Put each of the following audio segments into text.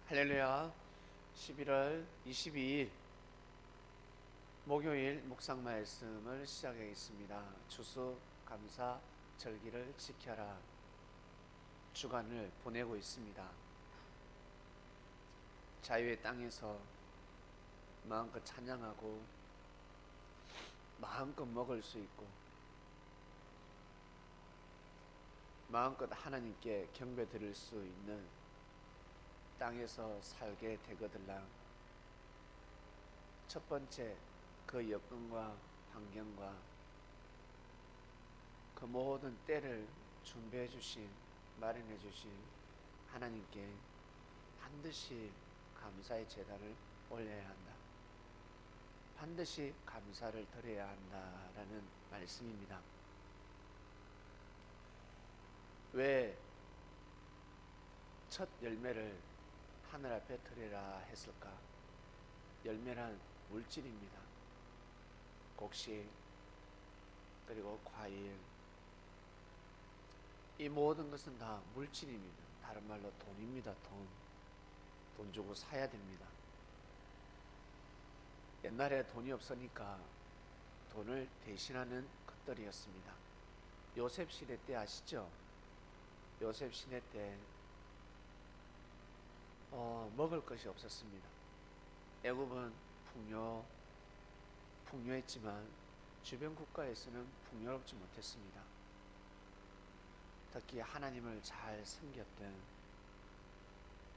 할렐루야. 11월 22일 목요일 묵상 말씀을 시작하겠습니다. 추수감사 절기를 지켜라 주간을 보내고 있습니다. 자유의 땅에서 마음껏 찬양하고 마음껏 먹을 수 있고 마음껏 하나님께 경배 드릴 수 있는 땅에서 살게 되거들라. 첫 번째, 그 여건과 환경과 그 모든 때를 준비해 주신, 마련해 주신 하나님께 반드시 감사의 제단을 올려야 한다. 반드시 감사를 드려야 한다라는 말씀입니다. 왜 첫 열매를 하늘 앞에 드리라 했을까? 열매란 물질입니다. 곡식, 그리고 과일, 이 모든 것은 다 물질입니다. 다른 말로 돈입니다. 돈 주고 사야 됩니다. 옛날에 돈이 없으니까 돈을 대신하는 것들이었습니다. 요셉 시대 때 아시죠? 요셉 시대 때 먹을 것이 없었습니다. 애굽은 풍요했지만 주변 국가에서는 풍요롭지 못했습니다. 특히 하나님을 잘 섬겼던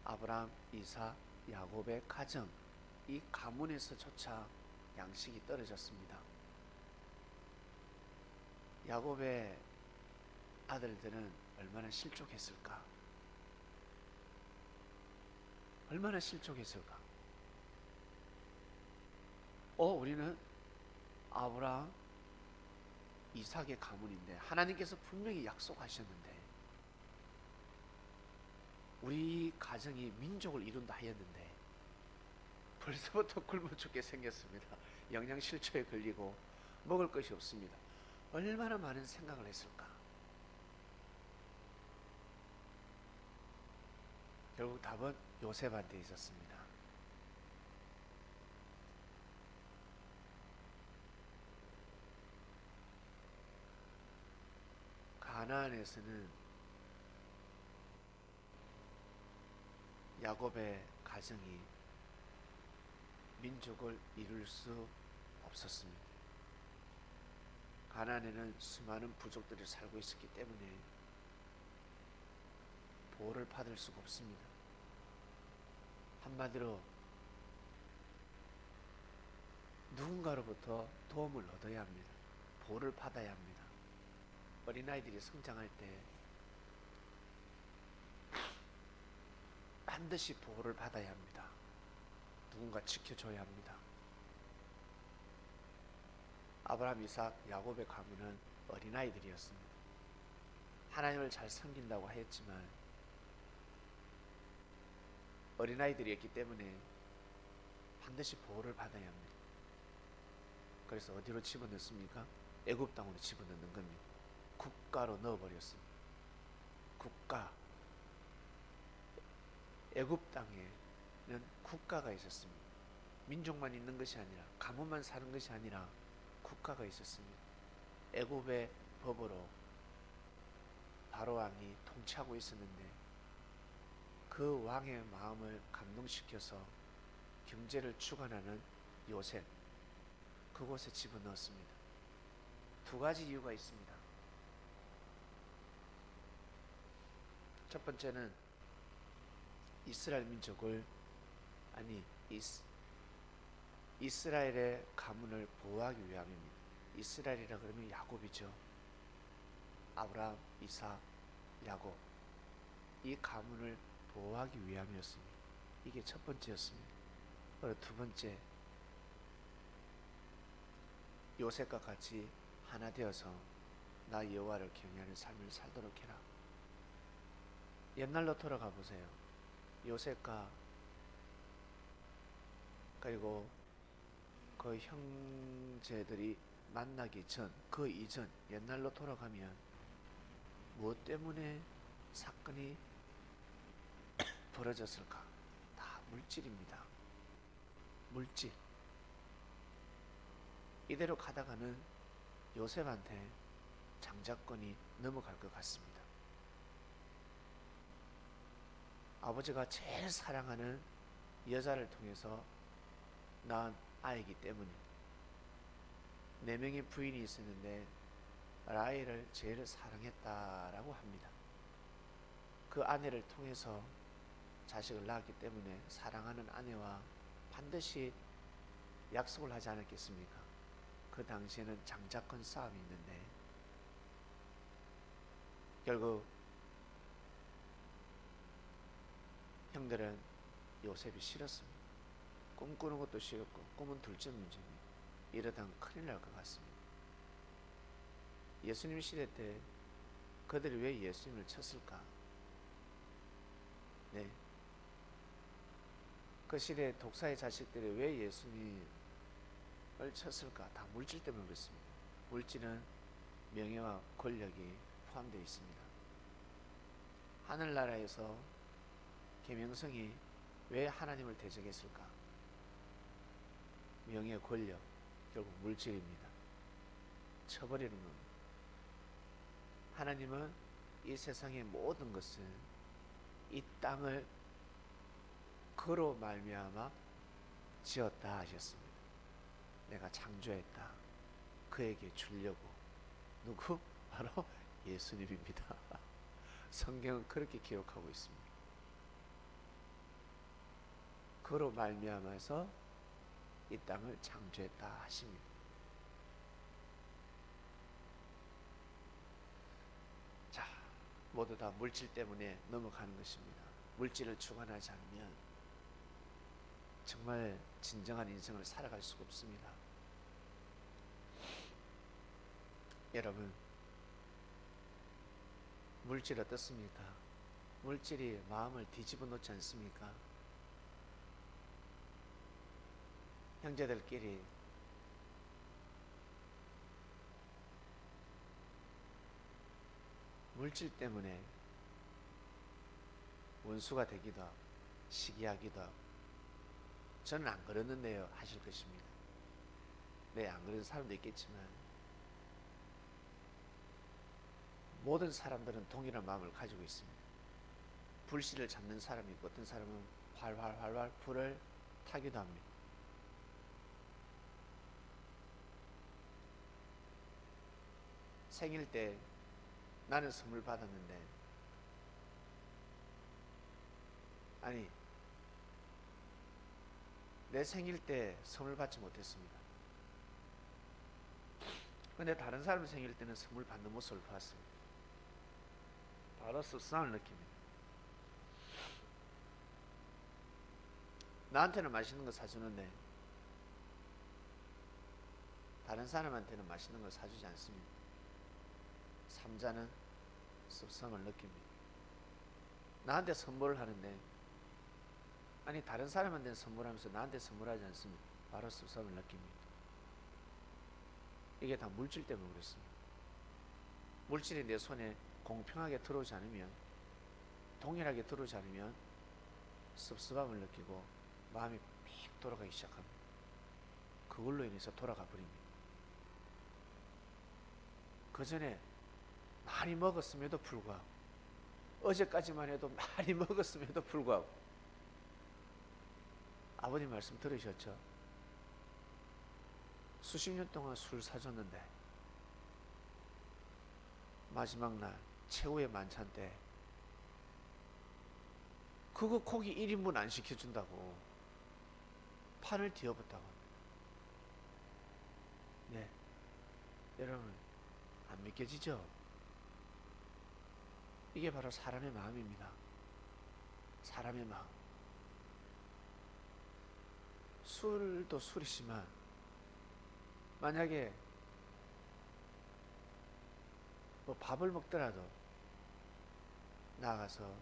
아브라함, 이삭, 야곱의 가정, 이 가문에서조차 양식이 떨어졌습니다. 야곱의 아들들은 얼마나 실족했을까? 얼마나 실족했을까? 우리는 아브라함, 이삭의 가문인데 하나님께서 분명히 약속하셨는데 우리 가정이 민족을 이룬다 하였는데 벌써부터 굶어 죽게 생겼습니다. 영양실조에 걸리고 먹을 것이 없습니다. 얼마나 많은 생각을 했을까? 결국 답은 요셉한테 있었습니다. 가나안에서는 야곱의 가정이 민족을 이룰 수 없었습니다. 가나안에는 수많은 부족들이 살고 있었기 때문에 보호를 받을 수가 없습니다. 한마디로 누군가로부터 도움을 얻어야 합니다. 보호를 받아야 합니다. 어린아이들이 성장할 때 반드시 보호를 받아야 합니다. 누군가 지켜줘야 합니다. 아브라함, 이삭, 야곱의 가문은 어린아이들이었습니다. 하나님을 잘 섬긴다고 하였지만 어린아이들이었기 때문에 반드시 보호를 받아야 합니다. 그래서 어디로 집어넣습니까? 애굽 땅으로 집어넣는 겁니다. 국가로 넣어버렸습니다. 국가. 애굽 땅에는 국가가 있었습니다. 민족만 있는 것이 아니라 가문만 사는 것이 아니라 국가가 있었습니다. 애굽의 법으로 바로 왕이 통치하고 있었는데 그 왕의 마음을 감동시켜서 경제를 주관하는 요셉, 그곳에 집어넣었습니다. 두 가지 이유가 있습니다. 첫 번째는 이스라엘 민족을 이스라엘의 가문을 보호하기 위함입니다. 이스라엘이라 그러면 야곱이죠. 아브라함, 이삭, 야곱, 이 가문을 보호하기 위함이었습니다. 이게 첫 번째였습니다. 그리고 두 번째, 요셉과 같이 하나 되어서 나 여호와를 경외하는 삶을 살도록 해라. 옛날로 돌아가 보세요. 요셉과 그리고 그 형제들이 만나기 전, 그 이전 옛날로 돌아가면 무엇 때문에 사건이 벌어졌을까? 다 물질입니다. 물질. 이대로 가다가는 요셉한테 장자권이 넘어갈 것 같습니다. 아버지가 제일 사랑하는 여자를 통해서 낳은 아이기 때문에 4명의 부인이 있었는데 라헬을 제일 사랑했다라고 합니다. 그 아내를 통해서 자식을 낳았기 때문에 사랑하는 아내와 반드시 약속을 하지 않았겠습니까? 그 당시에는 장자권 싸움이 있는데 결국 형들은 요셉이 싫었습니다. 꿈꾸는 것도 싫었고 꿈은 둘째 문제입니다. 이러다가 큰일 날 것 같습니다. 예수님 시대 때 그들이 왜 예수님을 쳤을까? 네. 그 시대의 독사의 자식들이 왜 예수님을 쳤을까? 다 물질 때문에 그렇습니다. 물질은 명예와 권력이 포함되어 있습니다. 하늘나라에서 계명성이 왜 하나님을 대적했을까? 명예, 권력, 결국 물질입니다. 쳐버리는 겁니다. 하나님은 이 세상의 모든 것을 이 땅을 그로 말미암아 지었다 하셨습니다. 내가 창조했다. 그에게 주려고. 누구? 바로 예수님입니다. 성경은 그렇게 기록하고 있습니다. 그로 말미암아서 이 땅을 창조했다 하십니다. 자, 모두 다 물질 때문에 넘어가는 것입니다. 물질을 주관하지 않으면 정말 진정한 인생을 살아갈 수가 없습니다. 여러분, 물질 어떻습니까? 물질이 마음을 뒤집어 놓지 않습니까? 형제들끼리 물질 때문에 원수가 되기도 하고 시기하기도 하고 저는 안 그랬는데요 하실 것입니다. 네, 안 그런 사람도 있겠지만 모든 사람들은 동일한 마음을 가지고 있습니다. 불씨를 잡는 사람이 있고 어떤 사람은 활활 불을 타기도 합니다. 생일 때 나는 선물 받았는데 아니 내 생일 때 선물 받지 못했습니다. 근데 다른 사람 생일 때는 선물 받는 모습을 봤습니다. 바로 씁쓸함을 느낍니다. 나한테는 맛있는 거 사주는데 다른 사람한테는 맛있는 걸 사주지 않습니다. 삼자는 씁쓸함을 느낍니다. 나한테 선물을 하는데 아니 다른 사람한테는 선물하면서 나한테 선물하지 않습니다. 바로 씁쓸함을 느낍니다. 이게 다 물질 때문에 그렇습니다. 물질이 내 손에 공평하게 들어오지 않으면 동일하게 들어오지 않으면 섭섭함을 느끼고 마음이 픽 돌아가기 시작합니다. 그걸로 인해서 돌아가 버립니다. 그 전에 많이 먹었음에도 불구하고 어제까지만 해도 많이 먹었음에도 불구하고 아버님 말씀 들으셨죠? 수십 년 동안 술 사줬는데 마지막 날 최후의 만찬 때 그거 고기 1인분 안 시켜준다고 판을 뒤엎었다고 합니다. 네, 여러분 안 믿겨지죠? 이게 바로 사람의 마음입니다. 사람의 마음. 술도 술이지만 만약에 뭐 밥을 먹더라도 나가서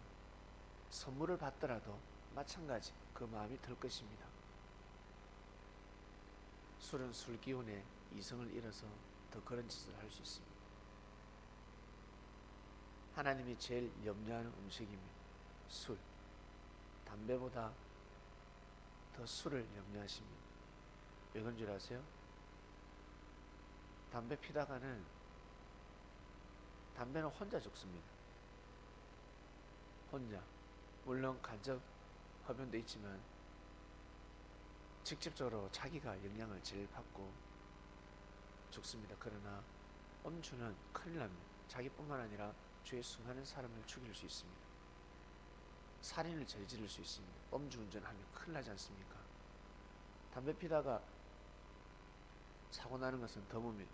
선물을 받더라도 마찬가지 그 마음이 들 것입니다. 술은 술 기운에 이성을 잃어서 더 그런 짓을 할 수 있습니다. 하나님이 제일 염려하는 음식입니다. 술. 담배보다 더 술을 염려하십니다. 왜 그런 줄 아세요? 담배 피다가는 담배는 혼자 죽습니다. 혼자. 물론 간접 흡연도 있지만 직접적으로 자기가 영향을 제일 받고 죽습니다. 그러나 음주는 큰일 납니다. 자기뿐만 아니라 주위에 수많은 사람을 죽일 수 있습니다. 살인을 저지를 수 있습니다. 음주운전하면 큰일 나지 않습니까? 담배 피다가 사고 나는 것은 드뭅니다.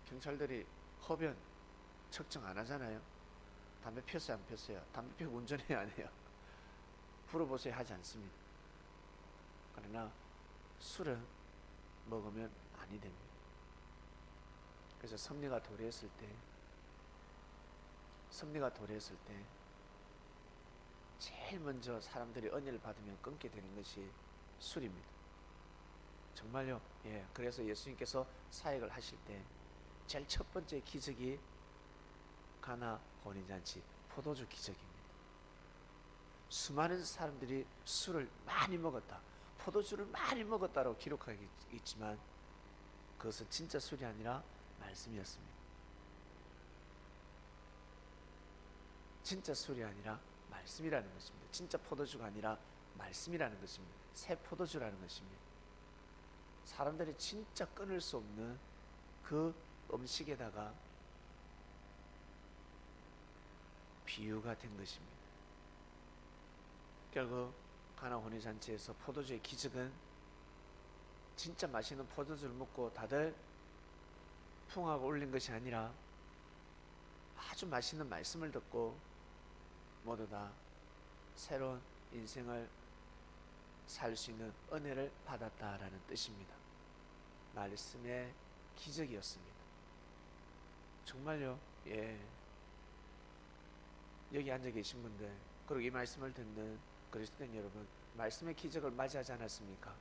경찰들이 흡연 측정 안 하잖아요. 담배 폈어요, 안 폈어요? 담배 피우고 운전해야 안 해요? 물어보세요 하지 않습니다. 그러나 술은 먹으면 아니 됩니다. 그래서 섭리가 도래했을 때 제일 먼저 사람들이 은혜를 받으면 끊게 되는 것이 술입니다. 정말요. 예. 그래서 예수님께서 사역을 하실 때 제일 첫 번째 기적이 가나 혼인잔치 포도주 기적입니다. 수많은 사람들이 술을 많이 먹었다, 포도주를 많이 먹었다라고 기록하고 있지만 그것은 진짜 술이 아니라 말씀이었습니다. 진짜 술이 아니라 말씀이라는 것입니다. 진짜 포도주가 아니라 말씀이라는 것입니다. 새 포도주라는 것입니다. 사람들이 진짜 끊을 수 없는 그 음식에다가 비유가 된 것입니다. 결국 가나 혼인잔치에서 포도주의 기적은 진짜 맛있는 포도주를 먹고 다들 풍하고 울린 것이 아니라 아주 맛있는 말씀을 듣고 모두 다 새로운 인생을 살 수 있는 은혜를 받았다라는 뜻입니다. 말씀의 기적이었습니다. 정말요. 예. 여기 앉아 계신 분들, 그리고 이 말씀을 듣는 그리스도인 여러분, 말씀의 기적을 맞이하지 않았습니까?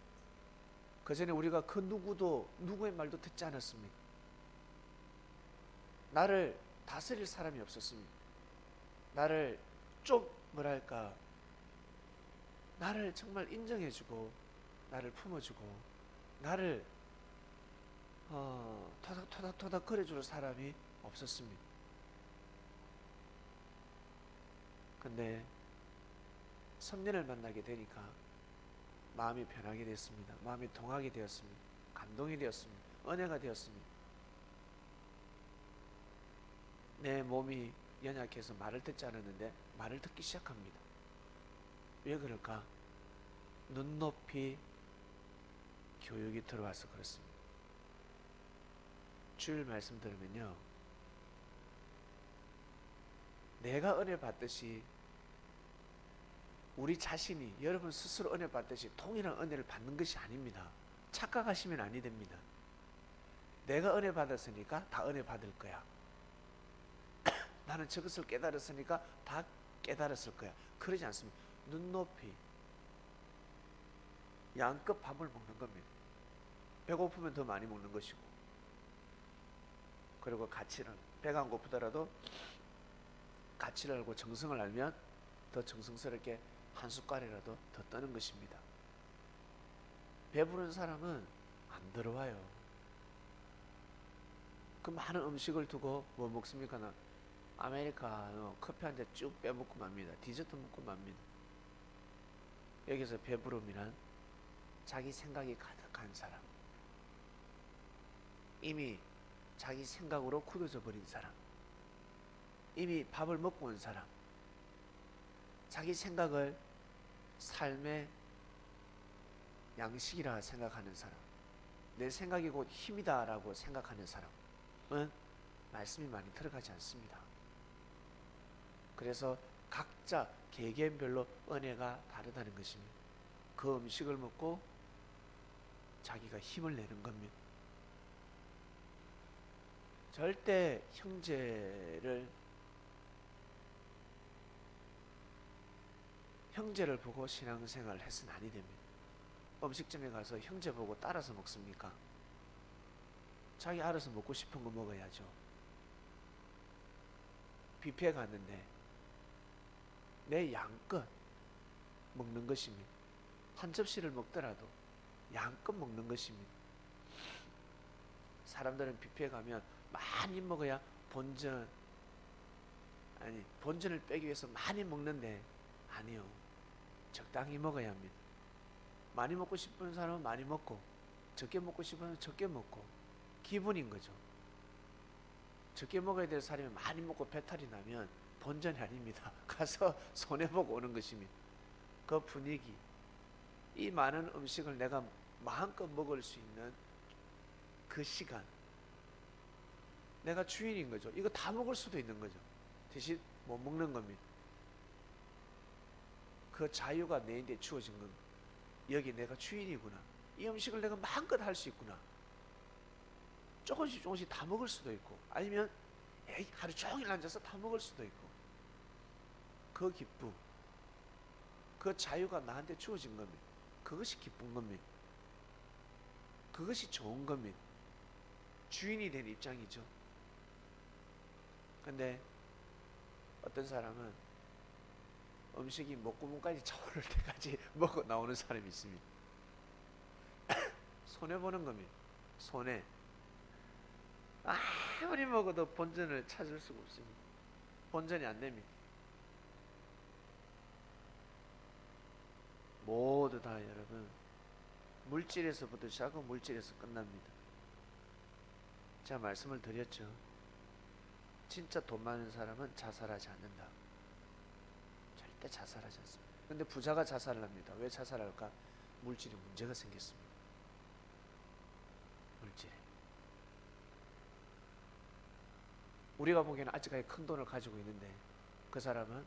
그 전에 우리가 그 누구의 말도 듣지 않았습니까? 나를 다스릴 사람이 없었습니다. 나를 좀 나를 정말 인정해주고 나를 품어주고 나를 토닥토닥 거려줄 사람이 없었습니다. 근데 섭리를 만나게 되니까 마음이 변하게 됐습니다. 마음이 동하게 되었습니다. 감동이 되었습니다. 은혜가 되었습니다. 내 몸이 연약해서 말을 듣지 않았는데 말을 듣기 시작합니다. 왜 그럴까? 눈높이 교육이 들어와서 그렇습니다. 주일 말씀 들으면요, 내가 은혜 받듯이 우리 자신이, 여러분 스스로 은혜 받듯이 동일한 은혜를 받는 것이 아닙니다. 착각하시면 아니 됩니다. 내가 은혜 받았으니까 다 은혜 받을 거야. 나는 저것을 깨달았으니까 다 깨달았을 거야. 그러지 않습니다. 눈높이 양껏 밥을 먹는 겁니다. 배고프면 더 많이 먹는 것이고, 그리고 가치를, 배가 안 고프더라도 가치를 알고 정성을 알면 더 정성스럽게 한 숟갈이라도 더 떠는 것입니다. 배부른 사람은 안 들어와요. 그 많은 음식을 두고 뭐 먹습니까? 나 아메리카노 커피 한 잔 쭉 빼먹고 맙니다. 디저트 먹고 맙니다. 여기서 배부름이란 자기 생각이 가득한 사람, 이미 자기 생각으로 굳어져 버린 사람, 이미 밥을 먹고 온 사람, 자기 생각을 삶의 양식이라 생각하는 사람, 내 생각이 곧 힘이다 라고 생각하는 사람은 말씀이 많이 들어가지 않습니다. 그래서 각자 개개인별로 은혜가 다르다는 것입니다. 그 음식을 먹고 자기가 힘을 내는 겁니다. 절대 형제를 보고 신앙생활을 해서는 아니 됩니다. 음식점에 가서 형제 보고 따라서 먹습니까? 자기 알아서 먹고 싶은 거 먹어야죠. 뷔페에 갔는데 내 양껏 먹는 것입니다. 한 접시를 먹더라도 양껏 먹는 것입니다. 사람들은 뷔페에 가면 많이 먹어야 본전을 빼기 위해서 많이 먹는데 아니요. 적당히 먹어야 합니다. 많이 먹고 싶은 사람은 많이 먹고 적게 먹고 싶은 사람은 적게 먹고 기분인 거죠. 적게 먹어야 될 사람이 많이 먹고 배탈이 나면 본전이 아닙니다. 가서 손해보고 오는 것입니다. 그 분위기, 이 많은 음식을 내가 마음껏 먹을 수 있는 그 시간, 내가 주인인 거죠. 이거 다 먹을 수도 있는 거죠. 대신 못 먹는 겁니다. 그 자유가 내인데 주어진 겁니다. 여기 내가 주인이구나. 이 음식을 내가 마음껏 할 수 있구나. 조금씩 조금씩 다 먹을 수도 있고, 아니면 하루 종일 앉아서 다 먹을 수도 있고, 그 기쁨, 그 자유가 나한테 주어진 겁니다. 그것이 기쁜 겁니다. 그것이 좋은 겁니다. 주인이 된 입장이죠. 근데 어떤 사람은 음식이 목구멍까지 차오를 때까지 먹어 나오는 사람이 있습니다. 손해보는 겁니다. 손해. 아무리 먹어도 본전을 찾을 수가 없습니다. 본전이 안 됩니다. 모두 다 여러분 물질에서부터 시작하고 물질에서 끝납니다. 제가 말씀을 드렸죠. 진짜 돈 많은 사람은 자살하지 않는다. 절대 자살하지 않습니다. 근데 부자가 자살을 합니다. 왜 자살할까? 물질에 문제가 생겼습니다. 물질에. 우리가 보기에는 아직까지 큰 돈을 가지고 있는데 그 사람은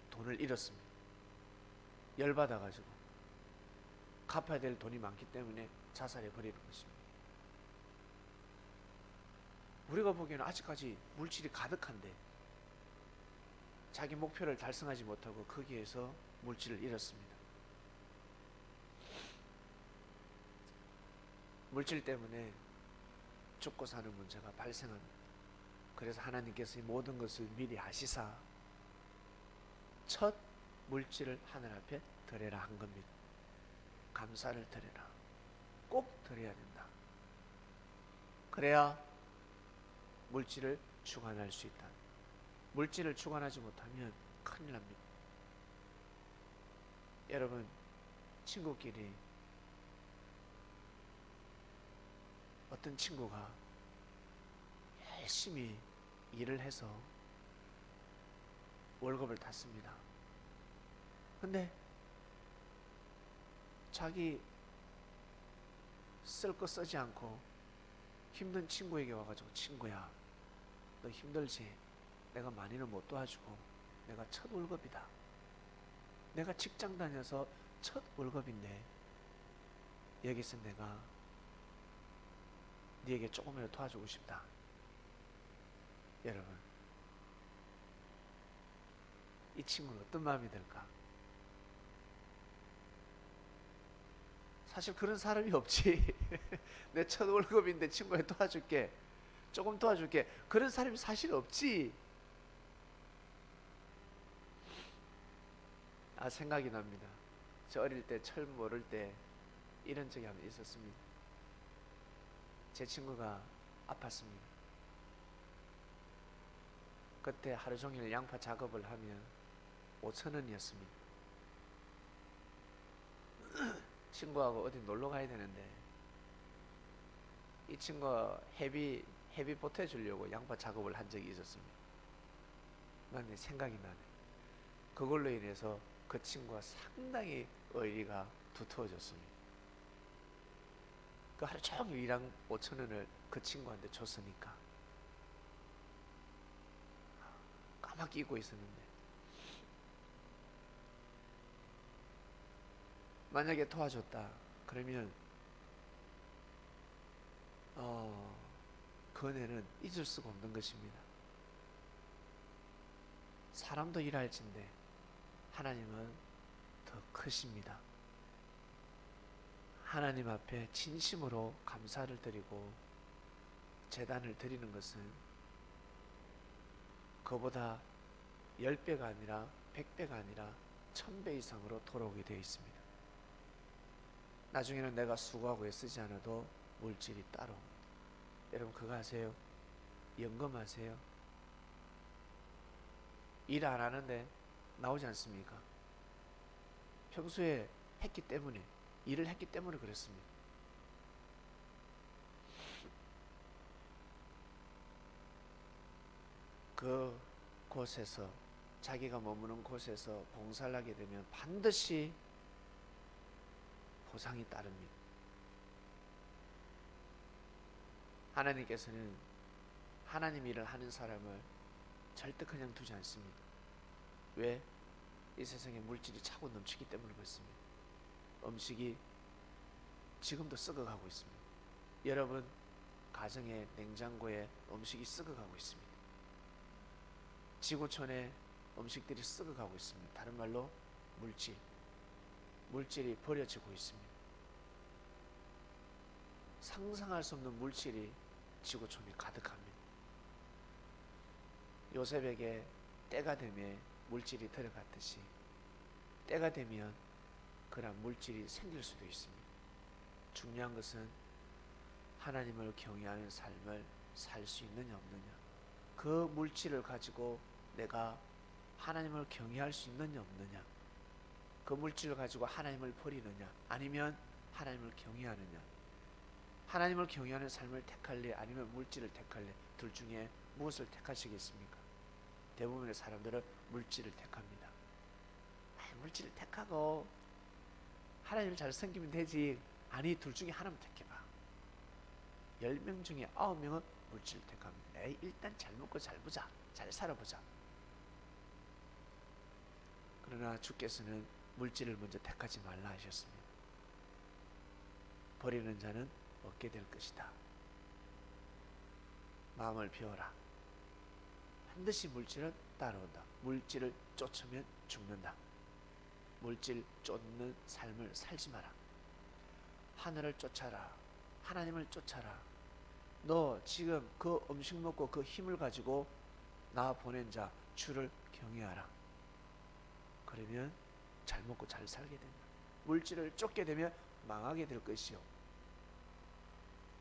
돈을 잃었습니다. 열받아가지고 갚아야 될 돈이 많기 때문에 자살해 버리는 것입니다. 우리가 보기에는 아직까지 물질이 가득한데 자기 목표를 달성하지 못하고 거기에서 물질을 잃었습니다. 물질 때문에 죽고 사는 문제가 발생합니다. 그래서 하나님께서 이 모든 것을 미리 아시사 첫 물질을 하늘 앞에 드려라 한 겁니다. 감사를 드려라. 꼭 드려야 된다. 그래야 물질을 주관할 수 있다. 물질을 주관하지 못하면 큰일 납니다. 여러분, 친구끼리 어떤 친구가 열심히 일을 해서 월급을 탔습니다. 근데 자기 쓸 거 쓰지 않고 힘든 친구에게 와가지고, 친구야, 너 힘들지? 내가 많이는 못 도와주고 내가 첫 월급이다. 내가 직장 다녀서 첫 월급인데 여기서 내가 네에게 조금이라도 도와주고 싶다. 여러분, 이 친구는 어떤 마음이 들까? 사실 그런 사람이 없지. 내 첫 월급인데 친구에 도와줄게, 조금 도와줄게, 그런 사람이 사실 없지. 생각이 납니다. 저 어릴 때 철 모를 때 이런 적이 한번 있었습니다. 제 친구가 아팠습니다. 그때 하루 종일 양파 작업을 하면 5,000원이었습니다. 친구하고 어디 놀러 가야 되는데 이 친구가 회비 보태주려고 양파 작업을 한 적이 있었습니다. 난 생각이 나네. 그걸로 인해서 그 친구가 상당히 의리가 두터워졌습니다. 그 하루 종일 일한 5,000원을 그 친구한테 줬으니까 까맣게 잊고 있었는데, 만약에 도와줬다 그러면 그 은혜는 잊을 수가 없는 것입니다. 사람도 일할진데 하나님은 더 크십니다. 하나님 앞에 진심으로 감사를 드리고 제단을 드리는 것은 그보다 10배가 아니라 100배가 아니라 1000배 이상으로 돌아오게 되어 있습니다. 나중에는 내가 수고하고 애쓰지 않아도 물질이 따라옵니다. 여러분 그거 아세요? 연금하세요? 일 안 하는데 나오지 않습니까? 평소에 했기 때문에, 일을 했기 때문에 그렇습니다. 그 곳에서, 자기가 머무는 곳에서 봉사를 하게 되면 반드시 보상이 따릅니다. 하나님께서는 하나님 일을 하는 사람을 절대 그냥 두지 않습니다. 왜? 이 세상에 물질이 차고 넘치기 때문에 그렇습니다. 음식이 지금도 썩어가고 있습니다. 여러분 가정의 냉장고에 음식이 썩어가고 있습니다. 지구촌에 음식들이 썩어가고 있습니다. 다른 말로 물질이 버려지고 있습니다. 상상할 수 없는 물질이 지구촌에 가득합니다. 요셉에게 때가 되면 물질이 들어갔듯이 때가 되면 그런 물질이 생길 수도 있습니다. 중요한 것은 하나님을 경외하는 삶을 살 수 있느냐 없느냐, 그 물질을 가지고 내가 하나님을 경외할 수 있느냐 없느냐, 그 물질을 가지고 하나님을 버리느냐 아니면 하나님을 경외하느냐, 하나님을 경외하는 삶을 택할래 아니면 물질을 택할래, 둘 중에 무엇을 택하시겠습니까? 대부분의 사람들은 물질을 택합니다. 물질을 택하고 하나님을 잘 섬기면 되지. 아니, 둘 중에 하나만 택해봐. 10명 중에 9명은 물질을 택합니다. 일단 잘 먹고 잘 보자, 잘 살아보자. 그러나 주께서는 물질을 먼저 택하지 말라 하셨습니다. 버리는 자는 얻게 될 것이다. 마음을 비워라. 반드시 물질은 따라온다. 물질을 쫓으면 죽는다. 물질 쫓는 삶을 살지 마라. 하늘을 쫓아라. 하나님을 쫓아라. 너 지금 그 음식 먹고 그 힘을 가지고 나 보낸 자 주를 경외하라. 그러면 잘 먹고 잘 살게 된다. 물질을 쫓게 되면 망하게 될 것이요,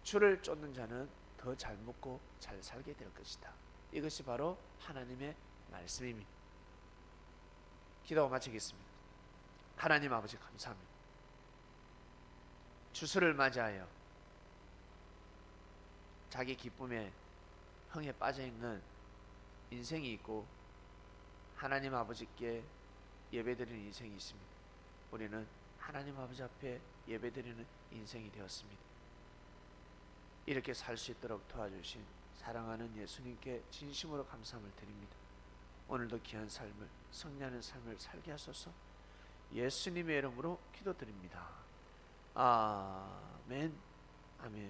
주를 쫓는 자는 더 잘 먹고 잘 살게 될 것이다. 이것이 바로 하나님의 말씀입니다. 기도 마치겠습니다. 하나님 아버지 감사합니다. 추수를 맞이하여 자기 기쁨에 흥에 빠져있는 인생이 있고 하나님 아버지께 예배드리는 인생이 있습니다. 우리는 하나님 아버지 앞에 예배드리는 인생이 되었습니다. 이렇게 살 수 있도록 도와주신 사랑하는 예수님께 진심으로 감사함을 드립니다. 오늘도 귀한 삶을, 승리하는 삶을 살게 하소서. 예수님의 이름으로 기도드립니다. 아멘. 아멘.